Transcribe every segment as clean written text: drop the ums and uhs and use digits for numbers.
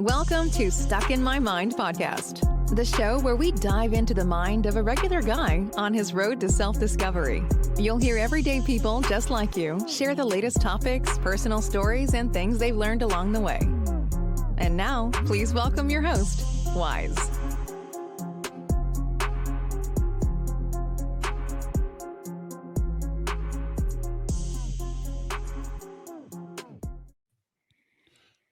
Welcome to Stuck in My Mind podcast, the show where we dive into the mind of a regular guy on his road to self-discovery. You'll hear everyday people just like you share the latest topics, personal stories, and things they've learned along the way. And now, please welcome your host, Wise.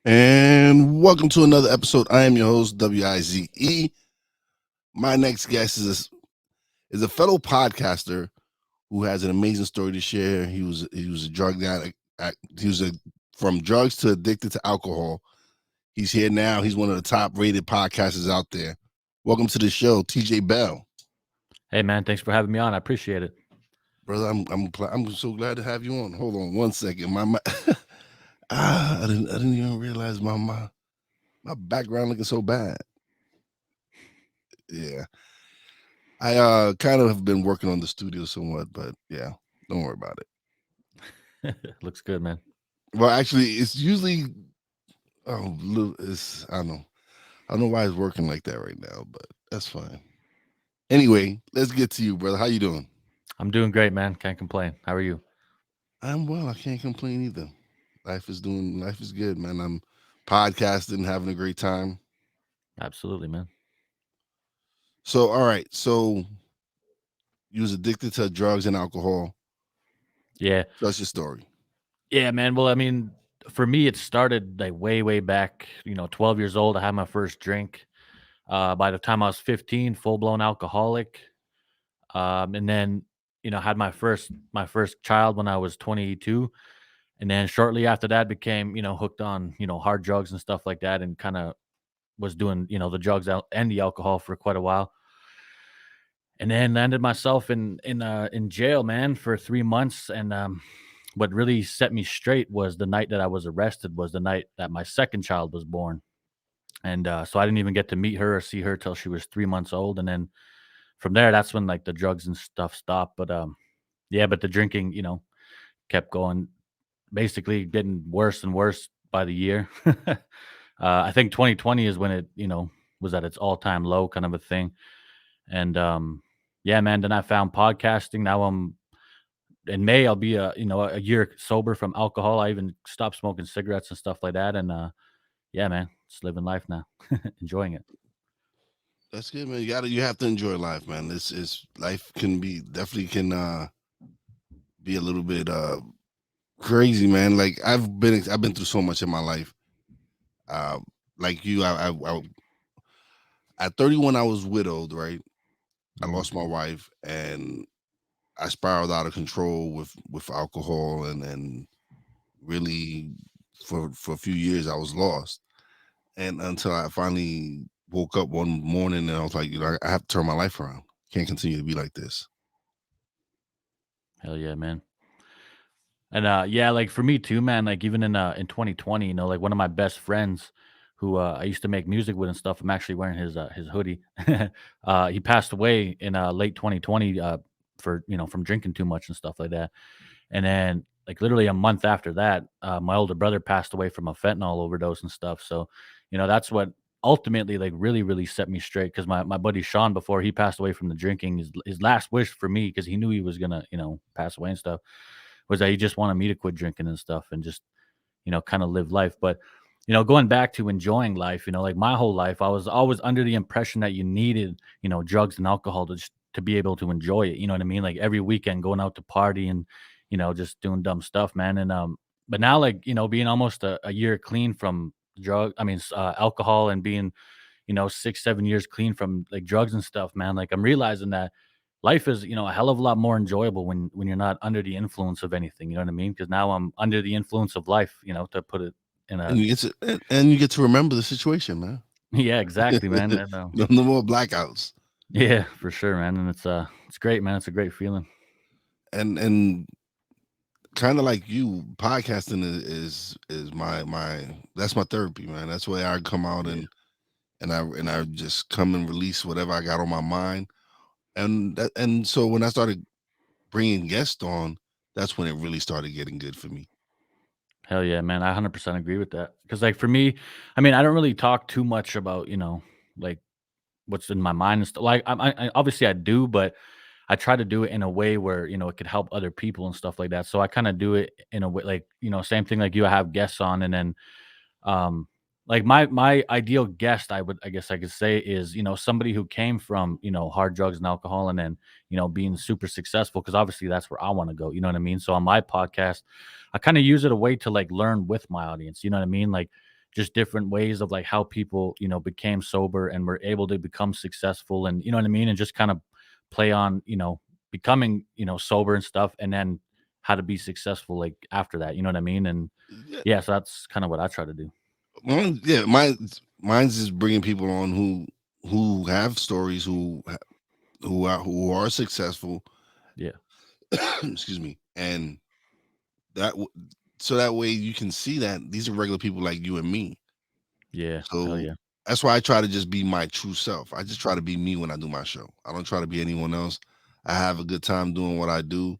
And welcome to another episode. I am your host, W-I-Z-E. My next guest is a fellow podcaster who has an amazing story to share. He was a drug addict. From drugs to addicted to alcohol. He's here now. He's one of the top rated podcasters out there. Welcome to the show, TJ Bell. Hey man, thanks for having me on. I appreciate it, Brother. I'm so glad to have you on. Hold on one second. I didn't even realize my background looking so bad. Yeah. I kind of have been working on the studio somewhat, but yeah, don't worry about it. Looks good, man. Well, actually, it's usually I don't know why it's working like that right now, but that's fine. Anyway, let's get to you, brother. How you doing? I'm doing great, man. Can't complain. How are you? I'm well. I can't complain either. Life is good, man. I'm podcasting, having a great time. Absolutely, man. So, all right. So you was addicted to drugs and alcohol. Yeah. That's your story. Yeah, man. Well, I mean, for me, it started like way back, 12 years old. I had my first drink. By the time I was 15, full-blown alcoholic. And then, had my first child when I was 22. And then shortly after that became, hooked on, hard drugs and stuff like that, and kind of was doing, the drugs and the alcohol for quite a while. And then landed myself in jail, man, for 3 months. And what really set me straight was the night that I was arrested was the night that my second child was born. And so I didn't even get to meet her or see her till she was 3 months old. And then from there, that's when like the drugs and stuff stopped. But but the drinking, kept going, basically getting worse and worse by the year. I think 2020 is when it, was at its all-time low kind of a thing. And yeah, man, then I found podcasting. Now in May, I'll be a year sober from alcohol. I even stopped smoking cigarettes and stuff like that. And yeah, man, just living life now, enjoying it. That's good, man. You have to enjoy life, man. This is life can be a little bit crazy, man. Like I've been through so much in my life. Like you, I at 31 I was widowed, right? I lost my wife and I spiraled out of control with alcohol and really for a few years I was lost. And until I finally woke up one morning and I was like, I have to turn my life around. Can't continue to be like this. Hell yeah, man. And yeah, like for me too, man, like even in 2020, like one of my best friends who I used to make music with and stuff, I'm actually wearing his hoodie. He passed away in late 2020 for, from drinking too much and stuff like that. And then like literally a month after that, my older brother passed away from a fentanyl overdose and stuff. So, that's what ultimately like really set me straight, because my buddy Sean, before he passed away from the drinking, his last wish for me, because he knew he was gonna, pass away and stuff, was that he just wanted me to quit drinking and stuff and just, kind of live life. But, going back to enjoying life, like my whole life, I was always under the impression that you needed, drugs and alcohol to be able to enjoy it. You know what I mean? Like every weekend going out to party and, just doing dumb stuff, man. And, but now like, being almost a year clean from alcohol, and being, 6-7 years clean from like drugs and stuff, man, like I'm realizing that life is, a hell of a lot more enjoyable when you're not under the influence of anything. You know what I mean? Because now I'm under the influence of life, to put it in a. And you get to remember the situation, man. Yeah, exactly, man. And, no more blackouts. Yeah, for sure, man. And it's great, man. It's a great feeling. And kind of like you, podcasting is my that's my therapy, man. That's where I come out and I just come and release whatever I got on my mind. And so when I started bringing guests on, that's when it really started getting good for me. Hell yeah, man. I 100% agree with that. Because, like, for me, I mean, I don't really talk too much about, like what's in my mind and stuff. Like, obviously I do, but I try to do it in a way where, it could help other people and stuff like that. So I kind of do it in a way, like, same thing like you, I have guests on, and then um like my ideal guest, I guess I could say, is somebody who came from hard drugs and alcohol, and then being super successful, because obviously that's where I want to go, you know what I mean? So on my podcast, I kind of use it a way to like learn with my audience, you know what I mean? Like just different ways of like how people became sober and were able to become successful, and you know what I mean, and just kind of play on becoming sober and stuff, and then how to be successful like after that, you know what I mean? And Yeah, yeah, so that's kind of what I try to do. mine's just bringing people on who have stories, who are successful. Yeah. Excuse me, and that w- so that way you can see that these are regular people like you and me. Yeah. Hell So yeah. that's why I try to just be my true self. I just try to be me when I do my show. I don't try to be anyone else. I have a good time doing what I do,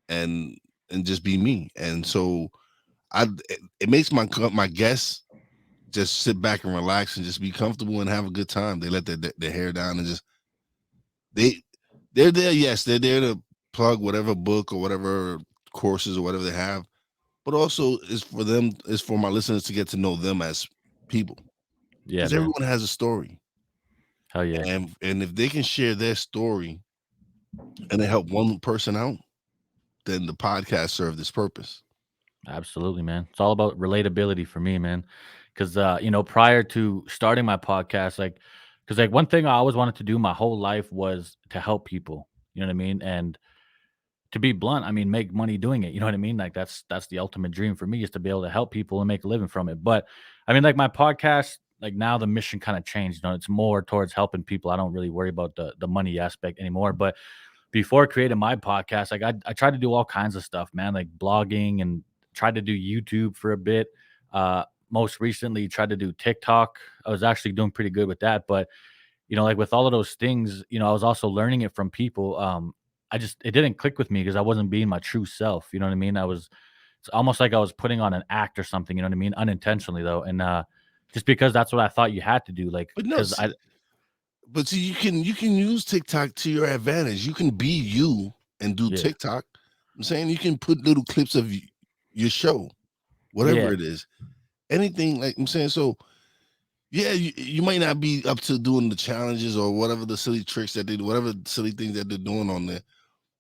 and just be me. And so it makes my guests just sit back and relax and just be comfortable and have a good time. They let their hair down and just they they're there. Yes, they're there to plug whatever book or whatever courses or whatever they have, but also is for my listeners to get to know them as people, Yeah, because man. everyone has a story, Hell yeah. and if they can share their story and it help one person out, then the podcast served its purpose. Absolutely, man. It's all about relatability for me, man. Because prior to starting my podcast, like, because like one thing I always wanted to do my whole life was to help people. You know what I mean? And to be blunt, I mean, make money doing it. You know what I mean? Like that's the ultimate dream for me, is to be able to help people and make a living from it. But I mean, like my podcast, like now the mission kind of changed. It's more towards helping people. I don't really worry about the money aspect anymore. But before creating my podcast, like I tried to do all kinds of stuff, man, like blogging, and tried to do YouTube for a bit. Most recently tried to do TikTok. I was actually doing pretty good with that, but like with all of those things, I was also learning it from people. It didn't click with me because I wasn't being my true self. You know what I mean? It's almost like I was putting on an act or something. You know what I mean? Unintentionally though, and just because that's what I thought you had to do, like But no, because see, you can use TikTok to your advantage. You can be you and do yeah, TikTok. I'm saying you can put little clips of your show, yeah, whatever it is, anything, like I'm saying. So yeah, you might not be up to doing the challenges or whatever the silly tricks that they do, whatever silly things that they're doing on there,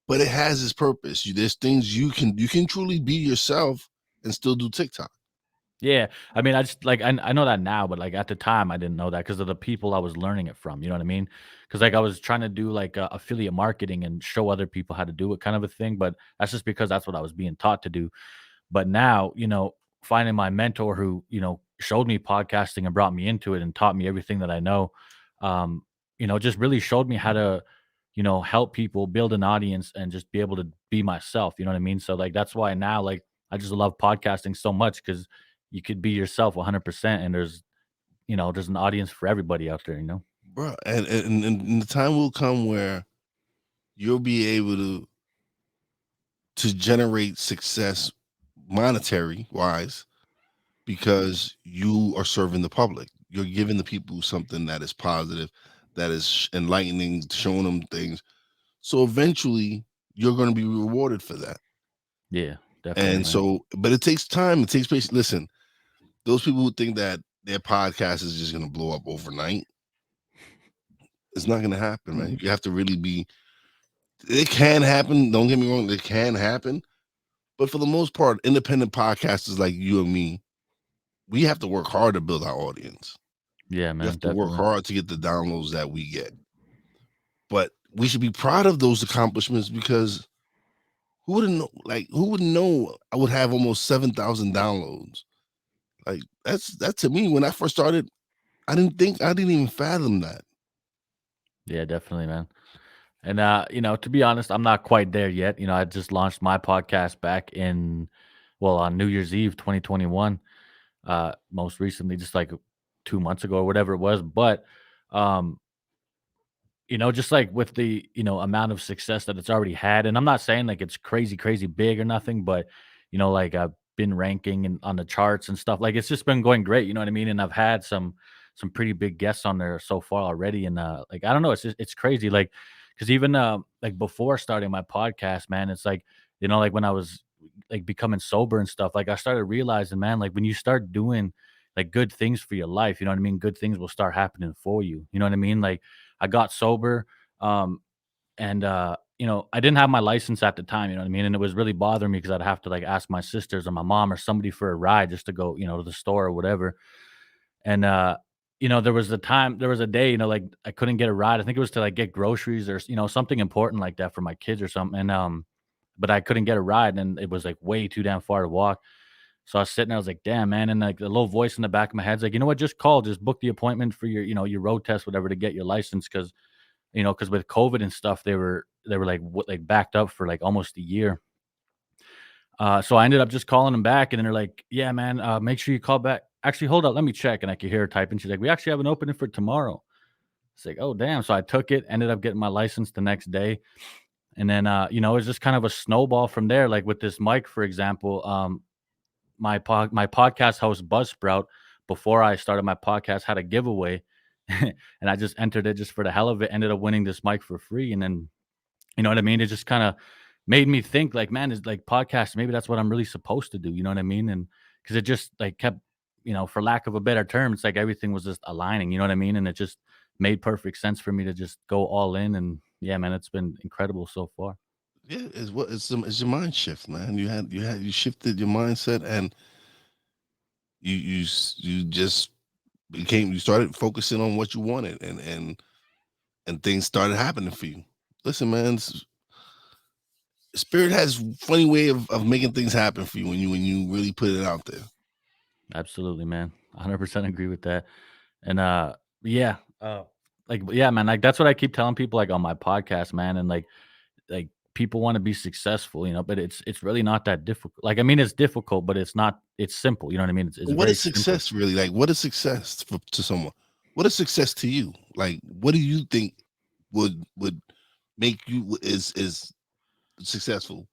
but it has its purpose. There's things you can truly be yourself and still do TikTok. yeah. I mean, I just like I know that now, but like at the time I didn't know that because of the people I was learning it from. You know what I mean? Because like I was trying to do like affiliate marketing and show other people how to do it, kind of a thing. But that's just because that's what I was being taught to do. But now, finding my mentor who, showed me podcasting and brought me into it and taught me everything that I know, um, just really showed me how to, help people build an audience and just be able to be myself. You know what I mean? So like that's why now like I just love podcasting so much, because you could be yourself 100%, and there's an audience for everybody out there. Bro, and the time will come where you'll be able to generate success monetary wise because you are serving the public. You're giving the people something that is positive, that is enlightening, showing them things. So eventually you're going to be rewarded for that. Yeah, definitely, And man. so, but it takes time, it takes patience. Listen, those people who think that their podcast is just going to blow up overnight, it's not going to happen, man. You have to really be, it can happen. Don't get me wrong, it can happen. But for the most part, independent podcasters like you and me, we have to work hard to build our audience. Yeah, We man, have to work definitely. hard to get the downloads that we get. But we should be proud of those accomplishments, because who would know I would have almost 7,000 downloads? Like that to me, when I first started, I didn't even fathom that. Yeah, definitely, man. And to be honest, I'm not quite there yet. I just launched my podcast back on New Year's Eve 2021. Most recently, just like 2 months ago or whatever it was. But um, just like with the amount of success that it's already had, and I'm not saying like it's crazy, crazy big or nothing, but like I've been ranking and on the charts and stuff. Like it's just been going great, you know what I mean? And I've had some pretty big guests on there so far already. And like I don't know, it's crazy. Like because even like before starting my podcast, man, it's like like when I was like becoming sober and stuff, like I started realizing, man, like when you start doing like good things for your life, you know what I mean? Good things will start happening for you. You know what I mean? Like I got sober. And I didn't have my license at the time, you know what I mean? And it was really bothering me because I'd have to like ask my sisters or my mom or somebody for a ride just to go, to the store or whatever. And there was a day, like I couldn't get a ride. I think it was to like get groceries or something important like that for my kids or something. And but I couldn't get a ride and it was like way too damn far to walk. So I was sitting there, I was like, damn, man. And like the little voice in the back of my head's like, you know what, just call, just book the appointment for your, your road test, whatever, to get your license. Cause with COVID and stuff, they were like like backed up for like almost a year. So I ended up just calling them back, and then they're like, "Yeah, man, make sure you call back. Actually, hold up, let me check." And I could hear her typing. She's like, "We actually have an opening for tomorrow." It's like, "Oh, damn!" So I took it. Ended up getting my license the next day, and then it was just kind of a snowball from there. Like with this mic, for example, my podcast host Buzzsprout, before I started my podcast, had a giveaway, and I just entered it just for the hell of it. Ended up winning this mic for free, and then you know what I mean? It just kind of made me think like, man, is like podcast, maybe that's what I'm really supposed to do. You know what I mean? And because it just like kept, for lack of a better term, it's like everything was just aligning, you know what I mean? And it just made perfect sense for me to just go all in. And yeah, man, it's been incredible so far. Yeah, it's your mind shift, man. You shifted your mindset, and you just you started focusing on what you wanted, and things started happening for you. Listen, man, spirit has funny way of making things happen for you when you really put it out there. Absolutely, man. 100% agree with that. And yeah, like, yeah, man, like that's what I keep telling people like on my podcast, man. And like people want to be successful, but it's really not that difficult. Like, I mean, it's difficult, but it's simple. You know what I mean? It's What very is simple. success really? Like, what is success to someone? What is success to you? Like, what do you think would make you is successful?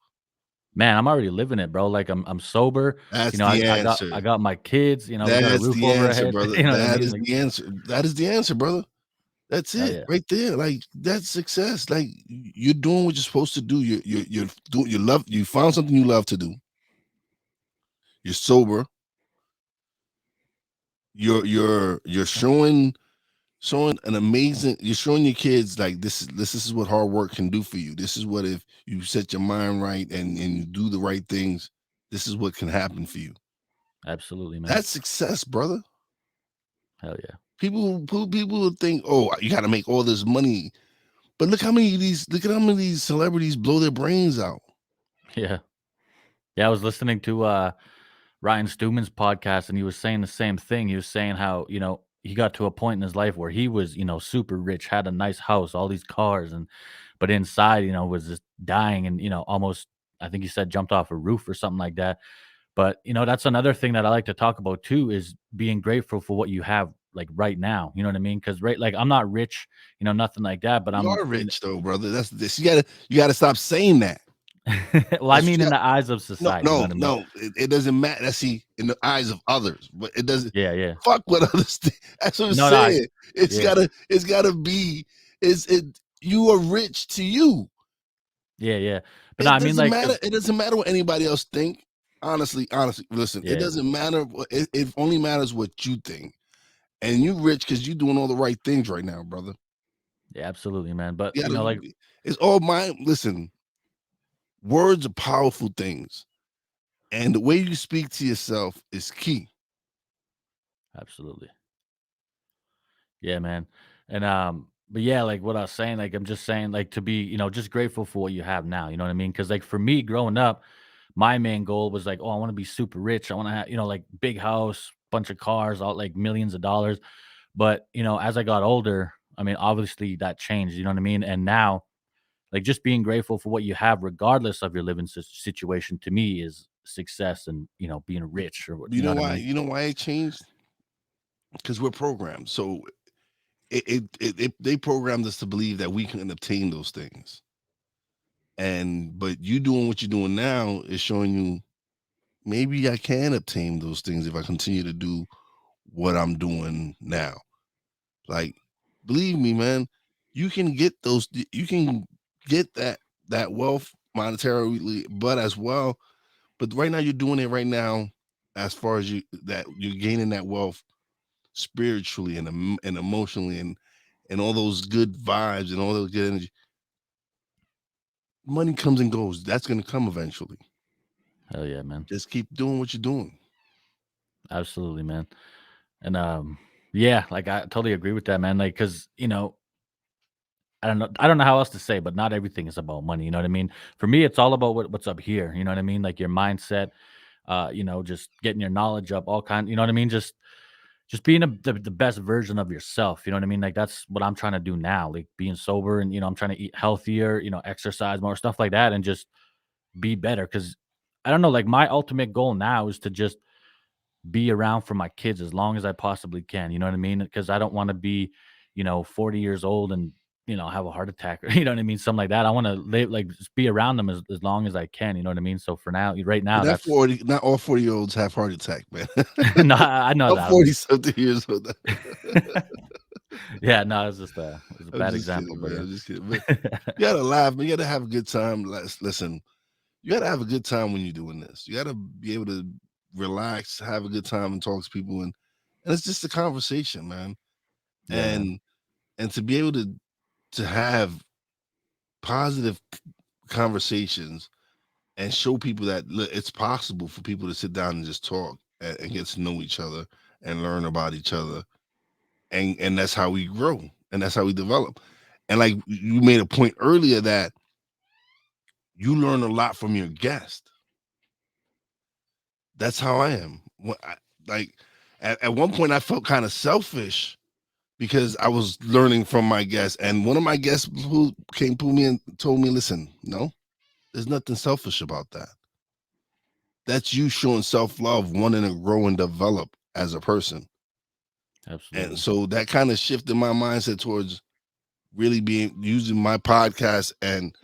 Man, I'm already living it, bro. Like I'm sober. That's I, the I got answer. I got my kids. We got a That's roof the over our answer, head. brother. You know what I That mean? is Like, the answer. That is the answer, brother. That's hell it yeah, right there. Like that's success. Like you're doing what you're supposed to do. You're doing you love you found something you love to do. You're sober. You're showing an amazing you're showing your kids like this is what hard work can do for you. This is what if you set your mind right and you do the right things, this is what can happen for you. absolutely, man. That's success, brother. Hell yeah, People think, oh, you got to make all this money, but look at how many of these celebrities blow their brains out. yeah, yeah. I was listening to Ryan Stewman's podcast, and he was saying the same thing. He was saying how he got to a point in his life where he was super rich, had a nice house, all these cars, and but inside was just dying, and almost, I think he said, jumped off a roof or something like that. But that's another thing that I like to talk about too, is being grateful for what you have like right now. You know what I mean? Because right, like I'm not rich, nothing like that, but You I'm are rich though, brother. That's this. You gotta stop saying that. well, I That's what mean you in got. the eyes of No, society, you know no, what I mean? no. It doesn't matter. That's see in the eyes of others, but it doesn't. Yeah, yeah. Fuck what others think. That's what I'm No, no, saying. yeah, It's gotta be. Is it? You are rich to you. yeah, yeah. But no, It I mean doesn't like, matter. It doesn't matter what anybody else think. Honestly, listen. It yeah, doesn't matter. It only matters what you think. And you rich because you doing all the right things right now, brother. yeah, absolutely, man. But You gotta. like, It's all mine. Listen, words are powerful things, and the way you speak to yourself is key. absolutely. Yeah, man. And but yeah, like what I was saying, like I'm just saying, like to be, just grateful for what you have now. You know what I mean? Because like for me, growing up, my main goal was like, oh, I want to be super rich. I want to have, like big house, bunch of cars, all like millions of dollars. But as I got older, I mean, obviously that changed. You know what I mean? And now, like just being grateful for what you have, regardless of your living situation, to me is success, and being rich, or You you know know what I why? mean? You know why it changed? Because we're programmed. So they programmed us to believe that we can obtain those things. And but you doing what you're doing now is showing you maybe I can obtain those things if I continue to do what I'm doing now. Like, believe me, man, you can get those. You can get that wealth monetarily, but as well. But right now, you're doing it right now. As far as you're gaining that wealth spiritually and emotionally and all those good vibes and all those good energy. Money comes and goes. That's gonna come eventually. Hell yeah, man. Just keep doing what you're doing. Absolutely, man. And yeah, like I totally agree with that, man. Like, cause I don't know how else to say, but not everything is about money. You know what I mean? For me, it's all about what's up here. You know what I mean? Like your mindset, just getting your knowledge up, all kind. You know what I mean? Just being the best version of yourself. You know what I mean? Like that's what I'm trying to do now. Like being sober, and I'm trying to eat healthier. Exercise more, stuff like that, and just be better. Because I don't know. Like my ultimate goal now is to just be around for my kids as long as I possibly can. You know what I mean? Because I don't want to be, 40 years old and have a heart attack or you know what I mean, something like that. I want to live like just be around them as long as I can. You know what I mean? So for now, right But now, that that's 40, not all 40-year-olds have heart attack, man. no, I know I'm that. 40 something years old. Yeah, no, it's a I'm bad just example, kidding, but man. I'm yeah. just kidding. But you gotta laugh, man. You gotta have a good time. Listen, you gotta have a good time when you're doing this. You gotta be able to relax, have a good time, and talk to people, and it's just a conversation, man. Yeah, man. And and to be able to have positive conversations and show people that look, it's possible for people to sit down and just talk and get to know each other and learn about each other, and that's how we grow and that's how we develop. And like you made a point earlier that you learn a lot from your guest. That's how I am. Like at one point, I felt kind of selfish because I was learning from my guests, and one of my guests who came to me and told me, "Listen, no, there's nothing selfish about that. That's you showing self love, wanting to grow and develop as a person." And Absolutely. so that kind of shifted my mindset towards really being using my podcast and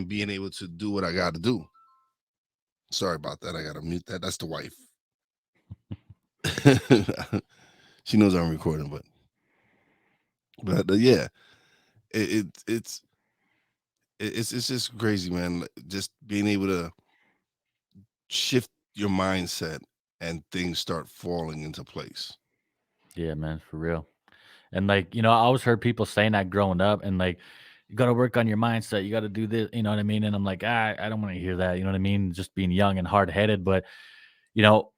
being able to do what I got to do. Sorry about that. I got to mute that. That's the wife. She knows I'm recording, but yeah, it, it it's it's just crazy, man. Just being able to shift your mindset and things start falling into place. Yeah, man, for real. And like, I always heard people saying that growing up, and like, you got to work on your mindset. You got to do this. You know what I mean? And I'm like, I don't want to hear that. You know what I mean? Just being young and hard headed. But you know,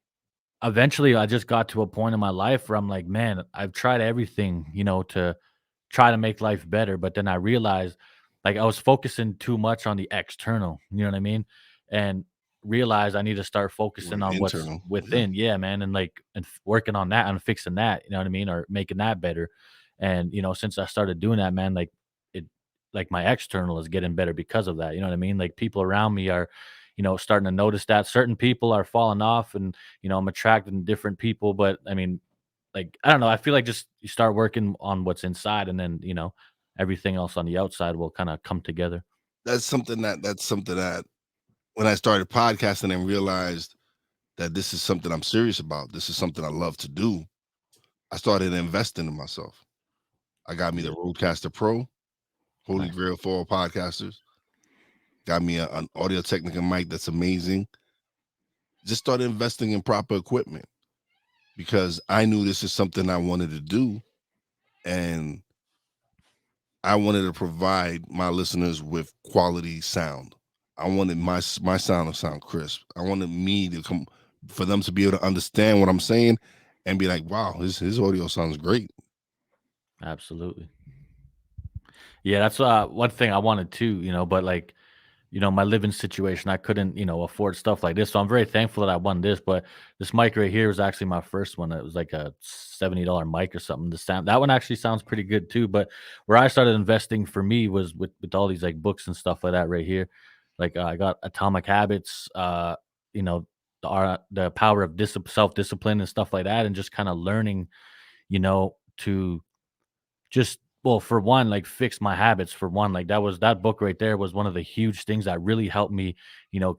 eventually I just got to a point in my life where I'm like, man, I've tried everything, to try to make life better. But then I realized like I was focusing too much on the external, you know what I mean? And realized I need to start focusing Or on what's internal, yeah. within. Yeah, man. And like, and working on that and fixing that, you know what I mean? Or making that better. And, since I started doing that, man, like it, like my external is getting better because of that. You know what I mean? Like people around me are, starting to notice that certain people are falling off, and I'm attracting different people. But I mean, like, I don't know, I feel like just you start working on what's inside, and then, everything else on the outside will kind of come together. That's something that when I started podcasting and realized that this is something I'm serious about, this is something I love to do, I started investing in myself. I got me the Yeah, Rodecaster Pro, holy nice. grail for all podcasters. Got me an Audio Technica mic that's amazing. Just started investing in proper equipment because I knew this is something I wanted to do, and I wanted to provide my listeners with quality sound. I wanted my sound to sound crisp. I wanted me to come for them to be able to understand what I'm saying and be like, "Wow, his audio sounds great." Absolutely. Yeah, that's one thing I wanted too, but like, my living situation, I couldn't, afford stuff like this. So I'm very thankful that I won this. But this mic right here was actually my first one. It was like a $70 mic or something. The sound that one actually sounds pretty good too. But where I started investing for me was with all these like books and stuff like that right here. Like I got Atomic Habits, you know, the power of self discipline and stuff like that, and just kind of learning, to just well, for one, like fix my habits. For one, like that book right there was one of the huge things that really helped me,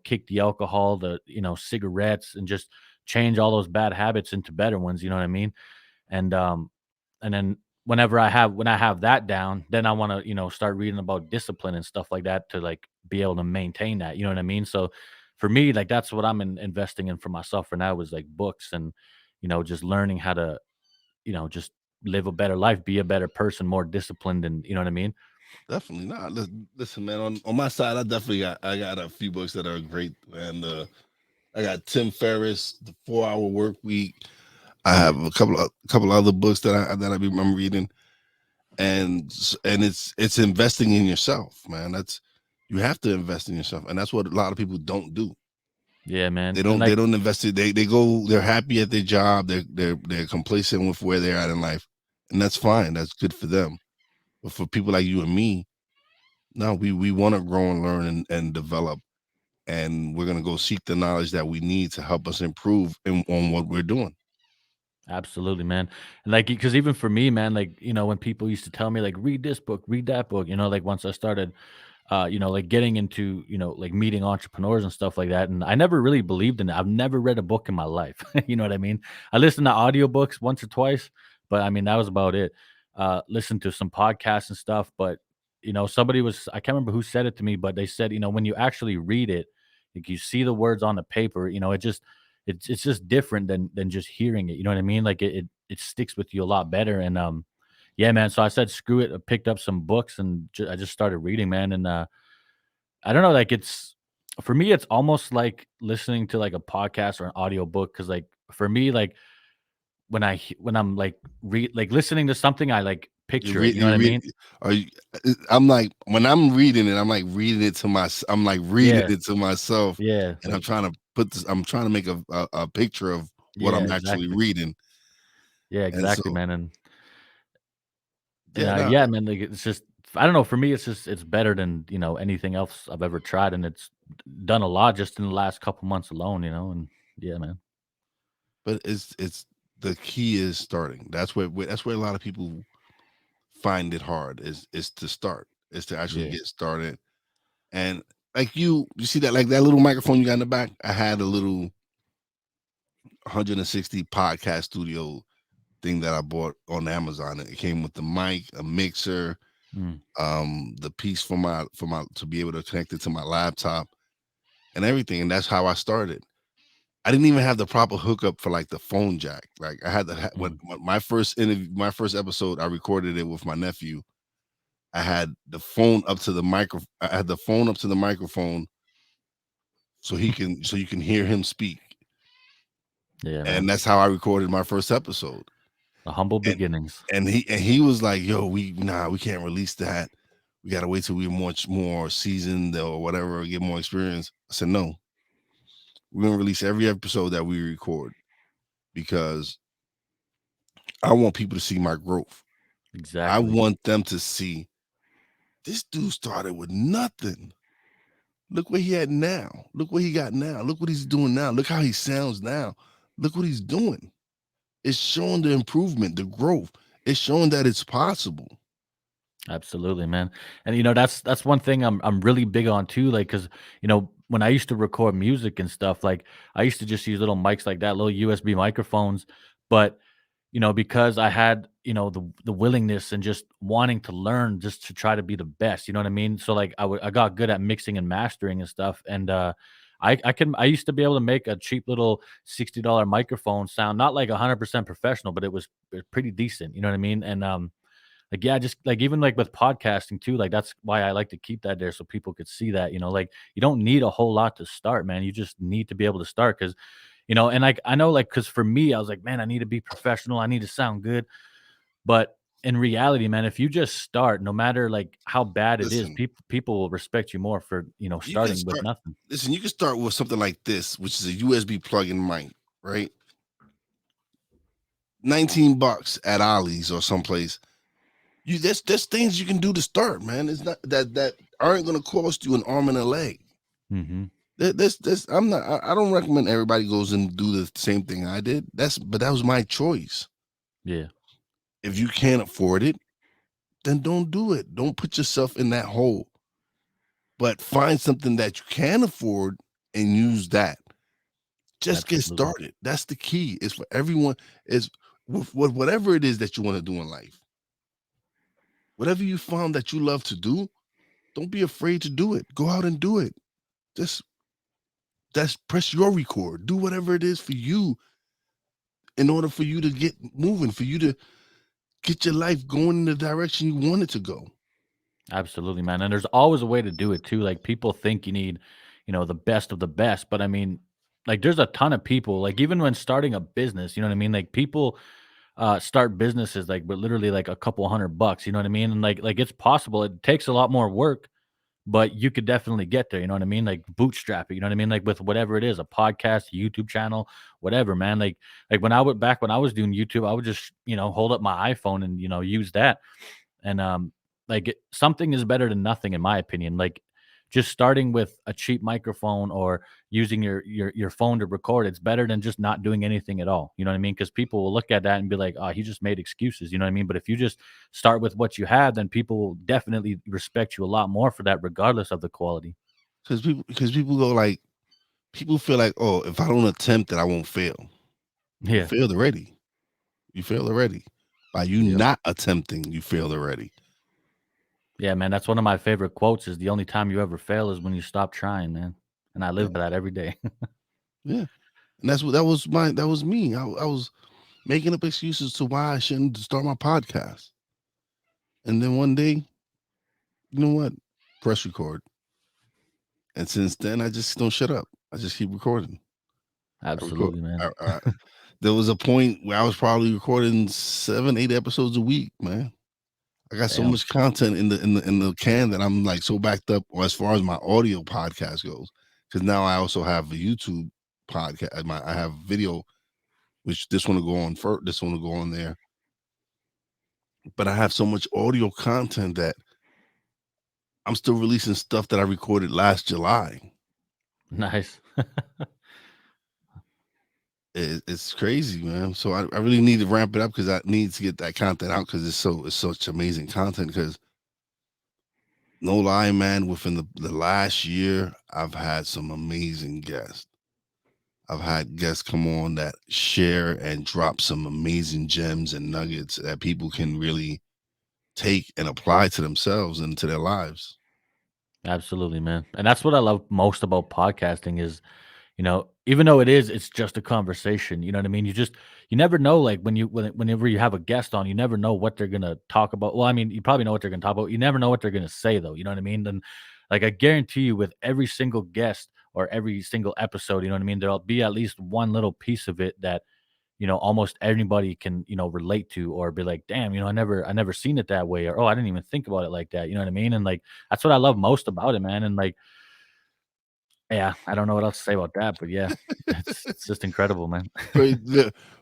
kick the alcohol, the cigarettes, and just change all those bad habits into better ones. You know what I mean? And and then when I have that down, then I want to start reading about discipline and stuff like that to like be able to maintain that. You know what I mean? So for me, like that's what I'm investing in for myself for now is like books and just learning how to just live a better life, be a better person, more disciplined, and you know what I mean? Definitely not. Listen, man. On my side, I got a few books that are great, and I got Tim Ferriss, The 4 Hour Work Week. I Yeah, have a couple other books I'm reading, and it's investing in yourself, man. You have to invest in yourself, and that's what a lot of people don't do. yeah, They man, and don't they like don't invest it. They go. They're happy at their job. They're complacent with where they're at in life, and that's fine. That's good for them. But for people like you and me, no, we want to grow and learn and develop, and we're gonna go seek the knowledge that we need to help us improve on what we're doing. absolutely, man. And like, because even for me, man, like, when people used to tell me, like, read this book, read that book, like once I started, like getting into, like meeting entrepreneurs and stuff like that. And I never really believed in it. I've never read a book in my life. You know what I mean? I listened to audiobooks once or twice, but I mean, that was about it. Listened to some podcasts and stuff, but, I can't remember who said it to me, but they said, when you actually read it, like you see the words on the paper, it's just different than just hearing it. You know what I mean? Like it sticks with you a lot better. And yeah, man. So I said, screw it. I picked up some books and I just started reading, man. And I don't know, like for me, it's almost like listening to like a podcast or an audio book. Cause like for me, like when I'm like like listening to something, I like picture it. You know what You I read, mean? are you, I'm like when I'm reading it, I'm like reading it to I'm like reading Yeah. it to myself, Yeah. and I'm trying to make a picture of what Yeah. I'm actually Exactly. reading, Yeah. and Exactly, so man. And yeah, no, yeah, man. Like it's just, I don't know. For me, it's better than anything else I've ever tried, and it's done a lot just in the last couple months alone. And yeah, man. but it's the key is starting. That's where a lot of people find it hard is to start, is to actually Yeah. get started. And like you see that like that little microphone you got in the back. I had a little 160 podcast studio thing that I bought on Amazon. It came with the mic, a mixer, Mm. the piece for my to be able to connect it to my laptop and everything. And that's how I started. I didn't even have the proper hookup for like the phone jack. Like I had Mm. when my first interview, my first episode, I recorded it with my nephew. I had the phone up to the micro. I had the phone up to the microphone so you can hear him speak. Yeah, And man. that's how I recorded my first episode. The humble And beginnings. he was like, "Yo, we can't release that. We gotta wait till we're much more seasoned or whatever, get more experience." I said, "No, we're gonna release every episode that we record because I want people to see my growth. I Exactly. want them to see this dude started with nothing. Look where he at now. Look what he got now. Look what he's doing now. Look how he sounds now. Look what he's doing. It's showing the improvement, the growth. It's showing that it's possible." Absolutely, man. And that's one thing I'm really big on too. Like, cause when I used to record music and stuff, like I used to just use little mics like that, little USB microphones. But because I had the willingness and just wanting to learn, just to try to be the best. You know what I mean? So like I got good at mixing and mastering and stuff. And I used to be able to make a cheap little $60 microphone sound not like 100% professional, but it was pretty decent. You know what I mean? And like, yeah, just like even like with podcasting too, like that's why I like to keep that there so people could see that, like you don't need a whole lot to start, man. You just need to be able to start because, and like I know, like, because for me, I was like, man, I need to be professional. I need to sound good. But in reality, man, if you just start, no matter like how bad it is, Listen, people will respect you more for, you can starting with start. nothing. Listen, you can start with something like this, which is a USB plug-in mic, right? $19 at Ollie's or someplace. There's things you can do to start, man. It's not that aren't gonna cost you an arm and a leg. Hmm. This I don't recommend everybody goes and do the same thing I did. But that was my choice. Yeah. If you can't afford it, then don't do it. Don't put yourself in that hole. But find something that you can afford and use that. Just get Absolutely. started. That's the key. It's for everyone. Is with whatever it is that you want to do in life. Whatever you found that you love to do, don't be afraid to do it. Go out and do it. Just that's press your record. Do whatever it is for you in order for you to get moving, for you to get your life going in the direction you want it to go. Absolutely, man. And there's always a way to do it too. Like people think you need, the best of the best, but I mean, like there's a ton of people. Like even when starting a business, you know what I mean? Like people start businesses like but literally like a couple $100, you know what I mean? And like it's possible. It takes a lot more work, but you could definitely get there, you know what I mean? Like bootstrap it, you know what I mean? Like with whatever it is, a podcast, YouTube channel, whatever, man. Like when I went back when I was doing YouTube, I would just, hold up my iPhone and, use that. And something is better than nothing in my opinion. Like just starting with a cheap microphone or using your phone to record, it's better than just not doing anything at all. You know what I mean? Because people will look at that and be like, "Oh, he just made excuses." You know what I mean? But if you just start with what you have, then people will definitely respect you a lot more for that, regardless of the quality. Because people go like people feel like, oh, if I don't attempt it, I won't fail. You Yeah. failed already. You failed already. By you Yep. not attempting, you failed already. Yeah, man. That's one of my favorite quotes. Is the only time you ever fail is when you stop trying, man. And I Yeah, live by that every day. yeah. And that's what that was me. I was making up excuses to why I shouldn't start my podcast. And then one day, you know what? Press record. And since then, I just don't shut up. I just keep recording. I record. Absolutely, man. There was a point where I was probably recording 7, 8 episodes a week, man. I got so Damn. much content in the can that I'm like so backed up as far as my audio podcast goes. Because now I also have a YouTube podcast. I have video, which this one will go on first. This one will go on there. But I have so much audio content that I'm still releasing stuff that I recorded last July. Nice. It's crazy, man. So I really need to ramp it up because I need to get that content out because it's such amazing content. Because no lie, man, within the last year, I've had some amazing guests. I've had guests come on that share and drop some amazing gems and nuggets that people can really take and apply to themselves and to their lives. Absolutely, man. And that's what I love most about podcasting is, even though it's just a conversation, you know what I mean? You never know, like whenever you have a guest on, you never know what they're gonna talk about. Well, I mean, you probably know what they're gonna talk about. You never know what they're gonna say though, you know what I mean? And like I guarantee you with every single guest or every single episode, you know what I mean, there'll be at least one little piece of it that, almost anybody can, relate to or be like, damn, I never seen it that way, or oh, I didn't even think about it like that. You know what I mean? And like that's what I love most about it, man. And like yeah, I don't know what else to say about that, but yeah, it's just incredible, man.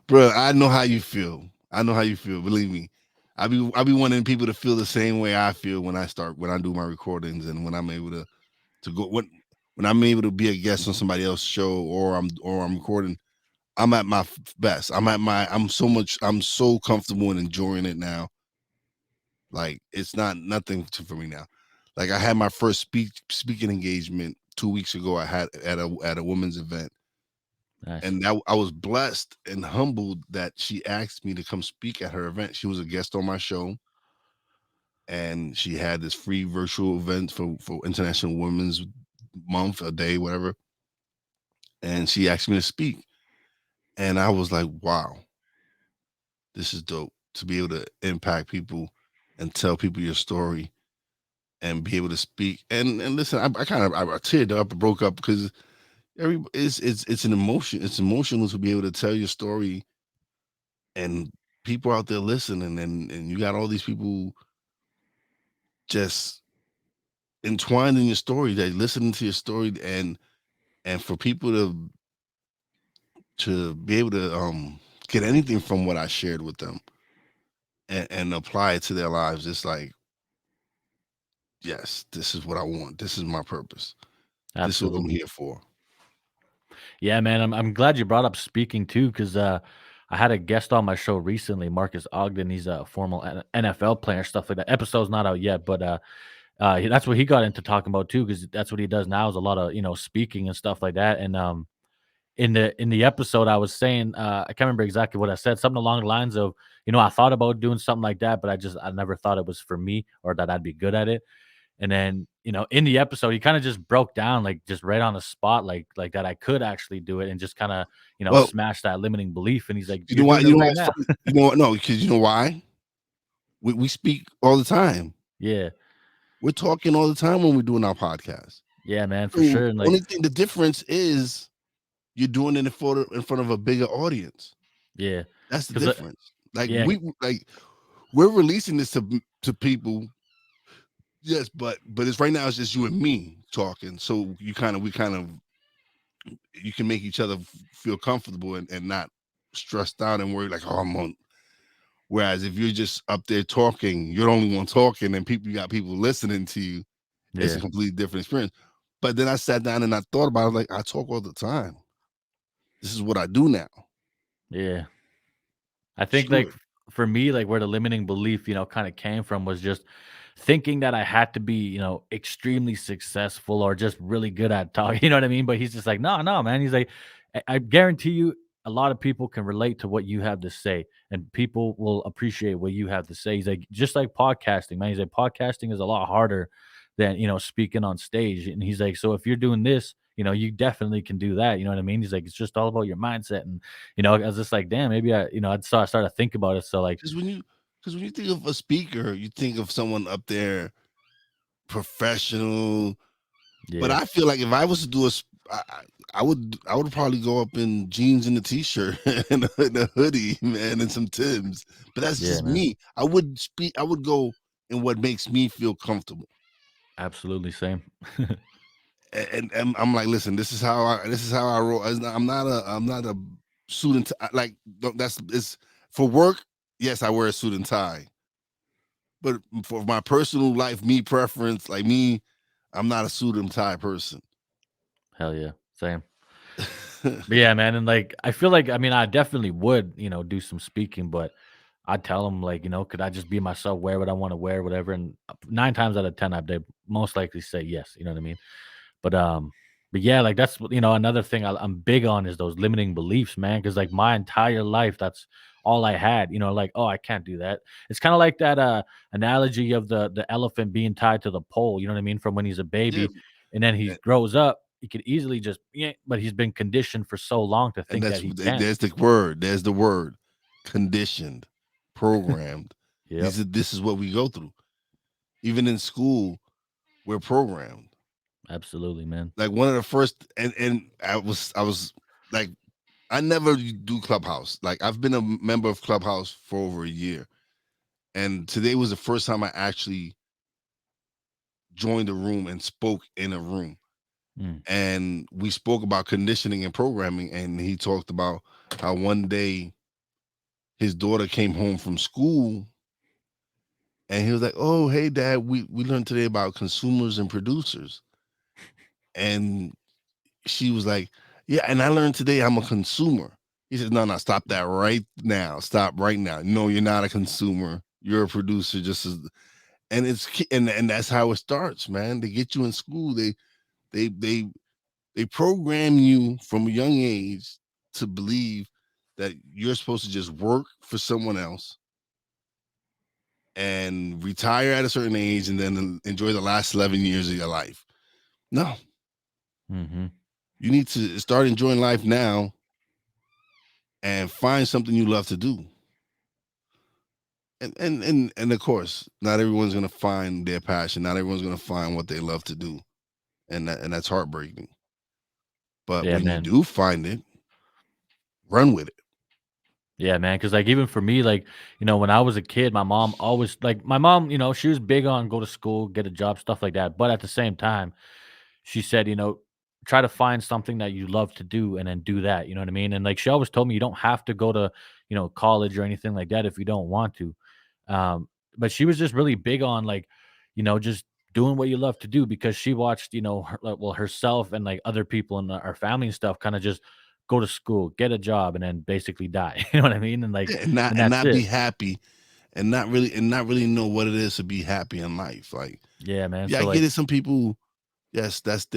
Bro, I know how you feel. I know how you feel. Believe me, I be wanting people to feel the same way I feel when I do my recordings and when I'm able to go when I'm able to be a guest on somebody else's show or I'm recording. I'm at my best. I'm so comfortable and enjoying it now. Like it's not nothing for me now. Like I had my first speaking engagement 2 weeks ago. I had at a women's event, Nice. and I was blessed and humbled that she asked me to come speak at her event. She was a guest on my show, and she had this free virtual event for International Women's Month, a day, whatever. And she asked me to speak, and I was like, wow, this is dope to be able to impact people and tell people your story and be able to speak and listen. I kind of I teared up and broke up because it's an emotion. It's emotional to be able to tell your story and people out there listening and you got all these people just entwined in your story. They listening to your story and for people to be able to get anything from what I shared with them and apply it to their lives. It's like, yes, this is what I want. This is my purpose. This is what I'm Absolutely. here for. Yeah, man. I'm glad you brought up speaking too, because I had a guest on my show recently, Marcus Ogden. He's a former NFL player, stuff like that. Episode's not out yet, but that's what he got into talking about too, because that's what he does now is a lot of speaking and stuff like that. And in the episode, I was saying I can't remember exactly what I said, something along the lines of I thought about doing something like that, but I never thought it was for me or that I'd be good at it. And then, in the episode, he kind of just broke down, like, just right on the spot, like that I could actually do it and just kind of, Well, smash that limiting belief. And he's like, you know "You're why? doing You it know why right it's now." funny? You know what? No, because you know why? We speak all the time. Yeah. We're talking all the time when we're doing our podcast. Yeah, man, for So sure. And only like, thing, the difference is you're doing it in front of a bigger audience. yeah, That's the because difference. Like yeah, we're releasing this to people. Yes, but it's right now. It's just you and me talking. So we kind of you can make each other feel comfortable and not stressed out and worried like, oh, I'm on. Whereas if you're just up there talking, you're the only one talking, and you got people listening to you. It's a yeah, completely different experience. But then I sat down and I thought about it. Like, I talk all the time. This is what I do now. yeah. I think Screw like it. for me, like where the limiting belief, kind of came from was just thinking that I had to be, extremely successful or just really good at talking. You know what I mean? But he's just like, no, no, man. He's like, I guarantee you, a lot of people can relate to what you have to say, and people will appreciate what you have to say. He's like, just like podcasting, man. He's like, podcasting is a lot harder than speaking on stage. And he's like, so if you're doing this, you definitely can do that. You know what I mean? He's like, it's just all about your mindset. And I was just like, damn, maybe I started to think about it. So like, Because when you think of a speaker, you think of someone up there professional. But yeah, I feel like if I was to do I would probably go up in jeans and a t-shirt and a hoodie, man, and some Timbs. But that's yeah, just man, me. I would go in what makes me feel comfortable. absolutely same. And I'm like, listen, this is how I roll. I'm not a suit and tie. Like, that's it's for work. Yes, I wear a suit and tie. But for my personal life, me preference, like me, I'm not a suit and tie person. Hell yeah, same. But yeah, man, and like I feel like I mean I definitely would do some speaking, but I tell them like could I just be myself, wear what I want to wear, whatever, and 9 times out of 10 they most likely say yes. You know what I mean? But but yeah, like that's another thing I'm big on is those limiting beliefs, man. Because like my entire life, that's all I had. Like, oh, I can't do that. It's kind of like that analogy of the elephant being tied to the pole. You know what I mean? From when he's a Yeah, baby, and then he grows up, he could easily just yeah, but he's been conditioned for so long to and think that he can't. there's the word. There's the word. Conditioned, programmed. Yep, This is what we go through. Even in school, we're programmed. absolutely, man. Like one of the first, and I was like, I never do Clubhouse. Like I've been a member of Clubhouse for over a year, and today was the first time I actually joined a room and spoke in a room. Mm. And we spoke about conditioning and programming, and he talked about how one day his daughter came home from school and he was like, "Oh, hey dad, we learned today about consumers and producers." And she was like, "Yeah, and I learned today I'm a consumer." He said, "No, no, stop that right now. Stop right now. No, you're not a consumer. You're a producer just as." And and that's how it starts, man. They get you in school. They they they program you from a young age to believe that you're supposed to just work for someone else and retire at a certain age and then enjoy the last 11 years of your life. No, Mm-hmm. you need to start enjoying life now and find something you love to do. And of course, not everyone's gonna find their passion. Not everyone's gonna find what they love to do, and that's heartbreaking. But Yeah, when you man. do find it, run with it. Yeah, man. Because like even for me, like when I was a kid, my mom always like my mom, she was big on go to school, get a job, stuff like that. But at the same time, she said, try to find something that you love to do and then do that. You know what I mean? And like she always told me, you don't have to go to college or anything like that if you don't want to. Um, but she was just really big on like, just doing what you love to do because she watched, herself and like other people in our family and stuff kind of just go to school, get a job, and then basically die. You know what I mean? And like, Yeah, and not and and that's not be it. happy, and not really know what it is to be happy in life. Like, Yeah, man. yeah, I So get like, it. Some people, yes, that's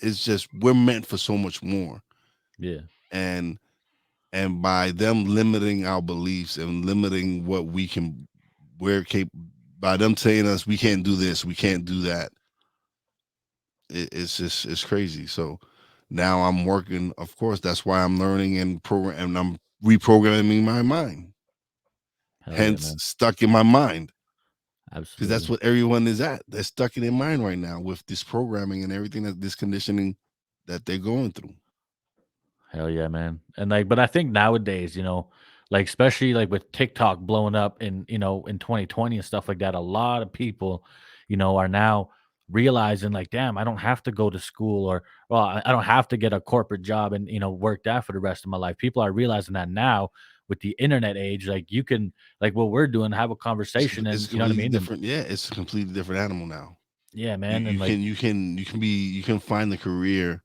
it's just we're meant for so much more, yeah, and by them limiting our beliefs and limiting what we can, we're capable, by them saying us we can't do this, we can't do that, it's just it's crazy. So now I'm working, of course that's why I'm learning and program, and I'm reprogramming my mind, hell yeah, hence man. stuck in my mind, because that's Absolutely. what everyone is at. They're stuck in their mind right now with this programming and everything, that this conditioning that they're going through. Hell yeah, man. And like, but I think nowadays, like especially like with TikTok blowing up in 2020 and stuff like that, a lot of people, are now realizing like, damn, I don't have to go to school or well, I don't have to get a corporate job and work that for the rest of my life. People are realizing that now with the internet age, like you can like what we're doing, have a conversation It's and you know what I completely mean? And different. Yeah, it's a completely different animal now. yeah, You man. And you like can you can find the career,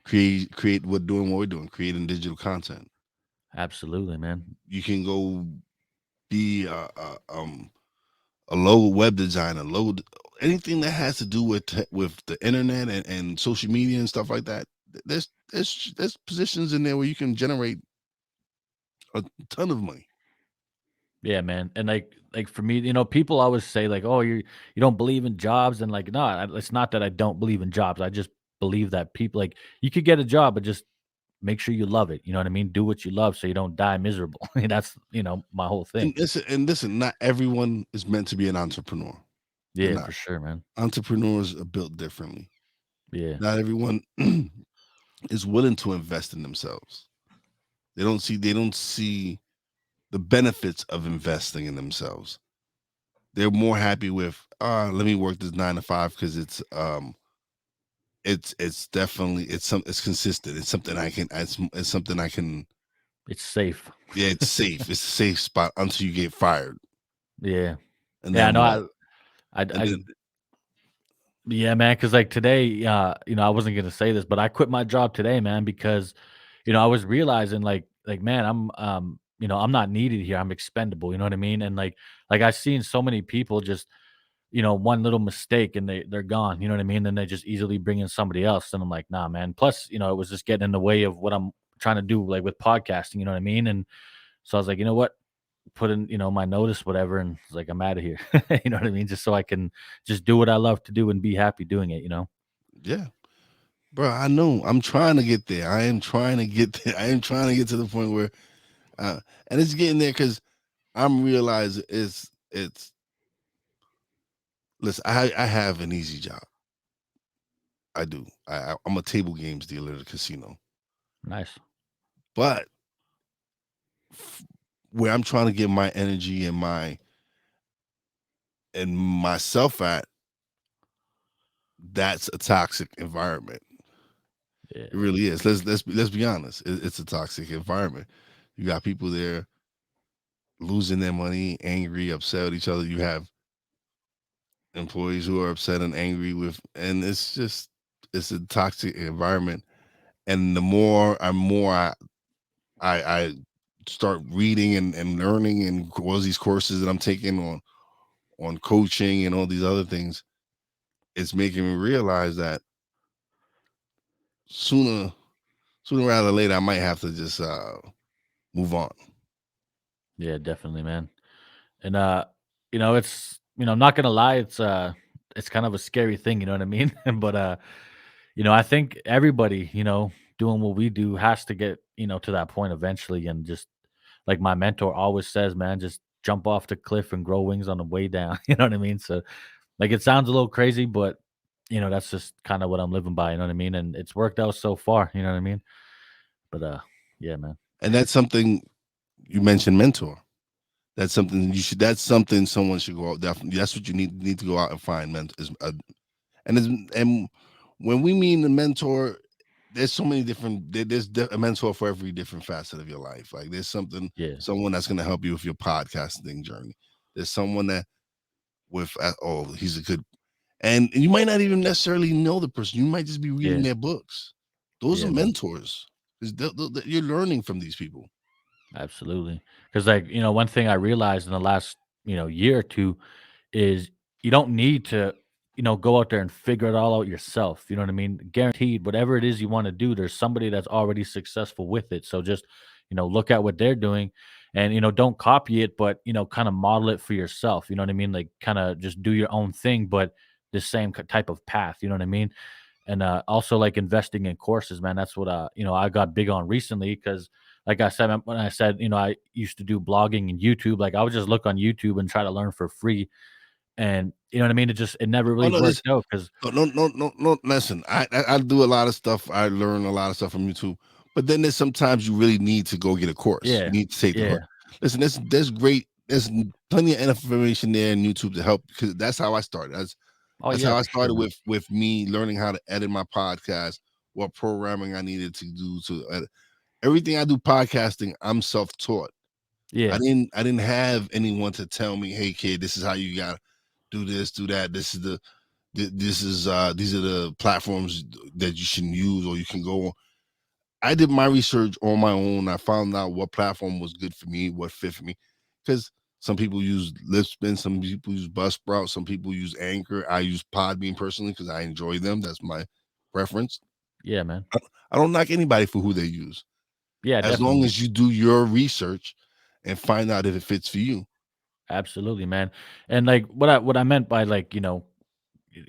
create what doing what we're doing, creating digital content. absolutely, man. You can go be a logo web designer, logo, anything that has to do with with the internet and social media and stuff like that. There's positions in there where you can generate a ton of money. Yeah, man. And like for me, people always say like, "Oh, you don't believe in jobs," and like, no, it's not that I don't believe in jobs. I just believe that people like you could get a job, but just make sure you love it. You know what I mean? Do what you love so you don't die miserable. That's my whole thing. And listen, not everyone is meant to be an entrepreneur. They're Yeah, for not. sure, man. Entrepreneurs are built differently. Yeah, Not everyone is willing to invest in themselves. They don't see the benefits of investing in themselves. They're more happy with let me work this 9 to 5 because it's definitely it's consistent. It's something I can it's something I can, it's safe. yeah, it's safe. It's a safe spot until you get fired. Yeah, And yeah. I then know. what? And I then Yeah, man. Cause like today, I wasn't gonna say this, but I quit my job today, man, because I was realizing like man, I'm not needed here. I'm expendable. You know what I mean? And like I've seen so many people just one little mistake and they're gone. You know what I mean? Then they just easily bring in somebody else, and I'm like, nah, man. Plus, it was just getting in the way of what I'm trying to do, like with podcasting. You know what I mean? And so I was like, you know what? Put in, my notice, whatever, and it's like I'm out of here. You know what I mean? Just so I can just do what I love to do and be happy doing it. yeah, bro, I know I'm trying to get there. I am trying to get there. I am trying to get to the point where and it's getting there because I'm realizing it's listen, I have an easy job. I do. I'm a table games dealer at a casino. Nice. But f- where I'm trying to get my energy and myself at, that's a toxic environment. It Yeah. really is. Let's be honest. It's a toxic environment. You got people there losing their money, angry, upset with each other. You have employees who are upset and angry with, and it's just it's a toxic environment. And the more I start reading and learning and all these courses that I'm taking on coaching and all these other things, it's making me realize that sooner sooner rather than later I might have to just move on. Yeah, definitely, man. And it's I'm not gonna lie, it's kind of a scary thing, you know what I mean? But I think everybody, doing what we do has to get, to that point eventually. And just like my mentor always says, man, just jump off the cliff and grow wings on the way down. You know what I mean? So like it sounds a little crazy, but that's just kind of what I'm living by, you know what I mean? And it's worked out so far, you know what I mean? But yeah, man. And that's something you mentioned, mentor. That's something you should. That's something someone should go out. Definitely, that's what you need to go out and find. Mentor is and when we mean the mentor, there's so many different. A mentor for every different facet of your life. Like there's Yeah. someone that's going to help you with your podcasting journey. There's someone that with oh he's a good, and you might not even necessarily know the person. You might just be reading Yeah. their books. Those are Yeah, man. mentors. 'Cause you're learning from these people. Absolutely. Because, like, one thing I realized in the last, year or two is you don't need to, go out there and figure it all out yourself. You know what I mean? Guaranteed, whatever it is you want to do, there's somebody that's already successful with it. So just, look at what they're doing and, don't copy it, but, kind of model it for yourself. You know what I mean? Like, kind of just do your own thing, but the same type of path. You know what I mean? And also like investing in courses, man. That's what I got big on recently because, like I said, when I said I used to do blogging and YouTube, like I would just look on YouTube and try to learn for free, and you know what I mean. It never Oh really no, this worked out because no, no, no, no, no. Listen, I do a lot of stuff. I learn a lot of stuff from YouTube, but then there's sometimes you really need to go get a course. You yeah, need to take the yeah, course. Listen, there's great. There's plenty of information there in YouTube to help because that's how I started. oh That's yeah, how I for sure, started man. with me learning how to edit my podcast, what programming I needed to do to edit. Everything I do podcasting. I'm self taught. Yeah, I didn't have anyone to tell me, hey kid, this is how you gotta do this, do that. This is these are the platforms that you should use or you can go on. I did my research on my own. I found out what platform was good for me, what fit for me. Because some people use Lipspin, some people use Buzzsprout, some people use Anchor. I use Podbean personally because I enjoy them. That's my preference. yeah, man. I don't knock anybody for who they use. Yeah, As long definitely, as you do your research and find out if it fits for you. absolutely, man. And like what I meant by like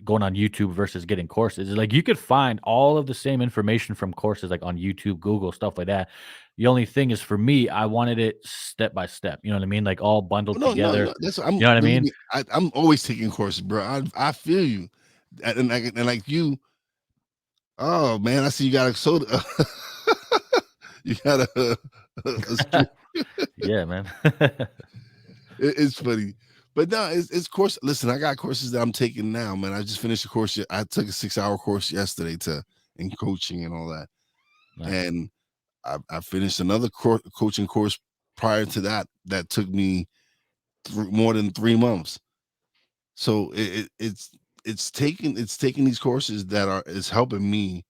going on YouTube versus getting courses is like you could find all of the same information from courses like on YouTube, Google, stuff like that. The only thing is for me, I wanted it step by step. You know what I mean? Like all Oh, bundled no, no, together. no. That's I'm You know what I believe mean? me. I'm always taking courses, bro. I feel you, and like you. Oh man, I see you got a soda. You got a string. Yeah, man. It's funny, but no, it's course. Listen, I got courses that I'm taking now, man. I just finished a course. I took a 6 hour course yesterday to in coaching and all that, Nice. and I finished another coaching course prior to that that took me more than 3 months. So it's taking these courses that are is helping me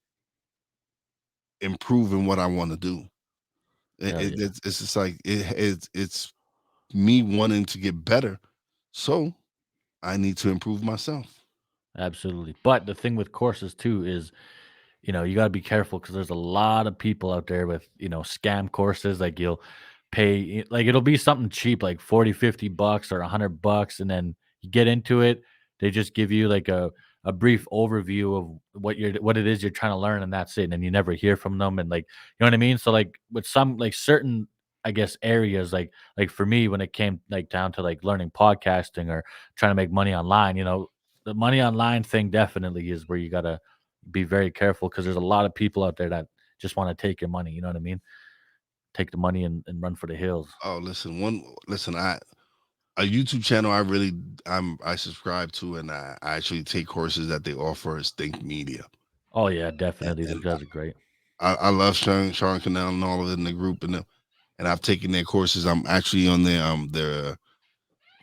improve in what I want to do. Hell yeah. It's just like it's me wanting to get better. So I need to improve myself. Absolutely. But the thing with courses too is, you got to be careful because there's a lot of people out there with, scam courses. Like you'll pay, like it'll be something cheap, like 40, $50 or $100. And then you get into it. They just give you like a brief overview of what it is you're trying to learn. And that's it. And then you never hear from them. And like, you know what I mean? So like with some, like certain, I guess areas like for me when it came like down to like learning podcasting or trying to make money online, the money online thing definitely is where you gotta be very careful because there's a lot of people out there that just want to take your money. You know what I mean? Take the money and run for the hills. Oh, listen, I a YouTube channel I subscribe to and I actually take courses that they offer is Think Media. Oh yeah, definitely. Those And guys are great. I love Sean Cannell and all of it in the group and I've taken their courses. I'm actually on their